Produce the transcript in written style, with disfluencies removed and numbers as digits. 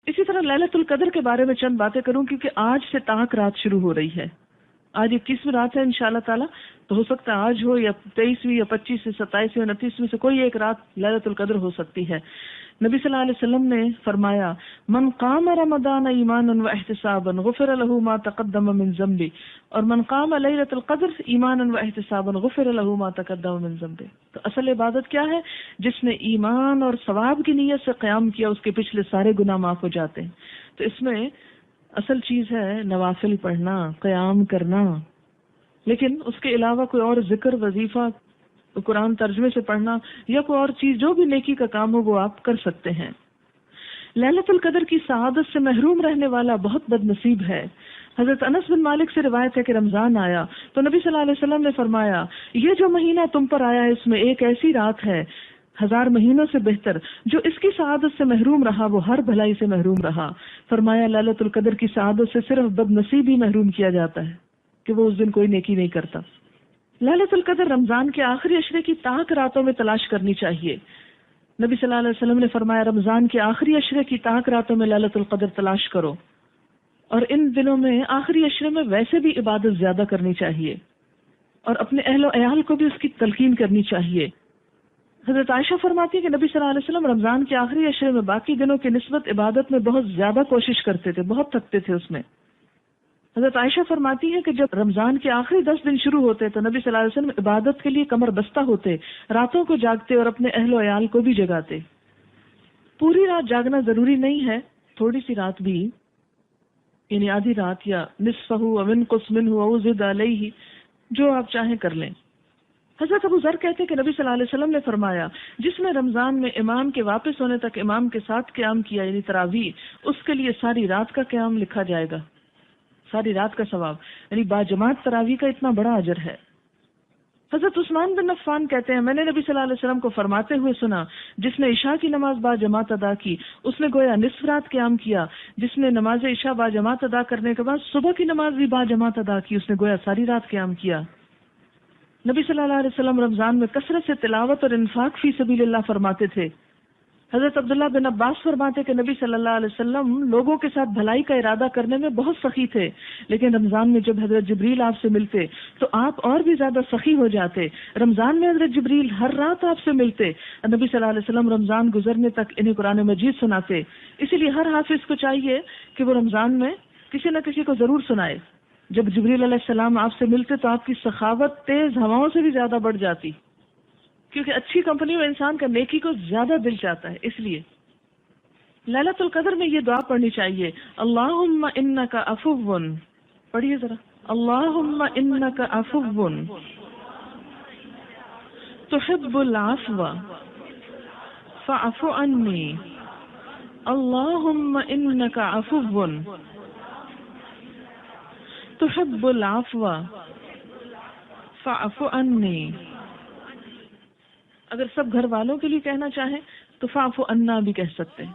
اسی طرح ليلۃ القدر کے بارے میں چند باتیں کروں کیونکہ آج سے طاق رات شروع ہو رہی ہے. آج 21ویں رات ہے انشاءاللہ تعالی، تو ہو سکتا ہے آج ہو یا 23ویں یا 25ویں 27ویں 29ویں سے کوئی ایک رات ليلۃ القدر ہو سکتی ہے. نبی صلی اللہ علیہ وسلم نے فرمایا من قام رمضان ایمانا واحتسابا غفر له ما تقدم من ذنبه، اور من قام لیلۃ القدر ایمانا واحتسابا غفر له ما تقدم من ذنبه. تو اصل عبادت کیا ہے؟ جس نے ایمان اور ثواب کی نیت سے قیام کیا اس کے پچھلے سارے گناہ معاف ہو جاتے ہیں. تو اس میں اصل چیز ہے نوافل پڑھنا، قیام کرنا، لیکن اس کے علاوہ کوئی اور ذکر، وظیفہ، قرآن ترجمے سے پڑھنا یا کوئی اور چیز جو بھی نیکی کا کام ہو وہ آپ کر سکتے ہیں. ليلۃ القدر کی سعادت سے محروم رہنے والا بہت بد نصیب ہے. حضرت انس بن مالک سے روایت ہے کہ رمضان آیا تو نبی صلی اللہ علیہ وسلم نے فرمایا یہ جو مہینہ تم پر آیا اس میں ایک ایسی رات ہے 1000 مہینوں سے بہتر، جو اس کی سعادت سے محروم رہا وہ ہر بھلائی سے محروم رہا. فرمایا ليلۃ القدر کی سعادت سے صرف بد نصیب ہی محروم کیا جاتا ہے کہ وہ اس دن کوئی نیکی نہیں کرتا. ليلۃ القدر رمضان کے آخری عشرے کی طاق راتوں میں تلاش کرنی چاہیے. نبی صلی اللہ علیہ وسلم نے فرمایا رمضان کے آخری عشرے کی طاق راتوں میں ليلۃ القدر تلاش کرو، اور ان دنوں میں آخری عشرے میں ویسے بھی عبادت زیادہ کرنی چاہیے اور اپنے اہل و عیال کو بھی اس کی تلقین کرنی چاہیے. حضرت عائشہ فرماتی ہے کہ نبی صلی اللہ علیہ وسلم رمضان کے آخری عشرے میں باقی دنوں کی نسبت عبادت میں بہت زیادہ کوشش کرتے تھے، بہت تھکتے تھے اس میں. حضرت عائشہ فرماتی ہے کہ جب رمضان کے آخری 10 دن شروع ہوتے تو نبی صلی اللہ علیہ وسلم عبادت کے لیے کمر بستہ ہوتے، راتوں کو جاگتے اور اپنے اہل و عیال کو بھی جگاتے. پوری رات جاگنا ضروری نہیں ہے، تھوڑی سی رات بھی، یعنی آدھی رات یا نصفہ او انقص منہ او زد علیہ، جو آپ چاہیں کر لیں. حضرت ابو ذر کہتے ہیں کہ نبی صلی اللہ علیہ وسلم نے فرمایا جس نے رمضان میں امام کے واپس ہونے تک امام کے ساتھ قیام کیا یعنی تراویح، اس کے لیے ساری رات کا قیام لکھا جائے گا، ساری رات کا ثواب، یعنی باجماعت تراویح کا اتنا بڑا اجر ہے. حضرت عثمان بن عفان کہتے ہیں میں نے نبی صلی اللہ علیہ وسلم کو فرماتے ہوئے سنا جس نے عشاء کی نماز باجماعت ادا کی اس نے گویا نصف رات قیام کیا، جس نے نماز عشاء باجماعت ادا کرنے کے بعد صبح کی نماز بھی باجماعت ادا کی اس نے گویا ساری رات قیام کیا. نبی صلی اللہ علیہ وسلم رمضان میں کثرت سے تلاوت اور انفاق فی سبیل اللہ فرماتے تھے. حضرت عبداللہ بن عباس فرماتے کہ نبی صلی اللہ علیہ وسلم لوگوں کے ساتھ بھلائی کا ارادہ کرنے میں بہت سخی تھے، لیکن رمضان میں جب حضرت جبریل آپ سے ملتے تو آپ اور بھی زیادہ سخی ہو جاتے. رمضان میں حضرت جبریل ہر رات آپ سے ملتے، نبی صلی اللہ علیہ وسلم رمضان گزرنے تک انہیں قرآن مجید سناتے. اسی لیے ہر حافظ کو چاہیے کہ وہ رمضان میں کسی نہ کسی کو ضرور سنائے. جب جبریل علیہ السلام آپ سے ملتے تو آپ کی سخاوت تیز ہواؤں سے بھی زیادہ بڑھ جاتی، کیونکہ اچھی کمپنی میں انسان کا نیکی کو زیادہ دل چاہتا ہے. اس لیے ليلۃ القدر میں یہ دعا پڑھنی چاہیے اللہم انک عفو، پڑھیے ذرا، اللہم انک عفو تحب العفو فاعف عنی، اللہم انک عفو تحب العفو فاعف عنی. اگر سب گھر والوں کے لیے کہنا چاہیں تو فاعف عنا بھی کہہ سکتے ہیں.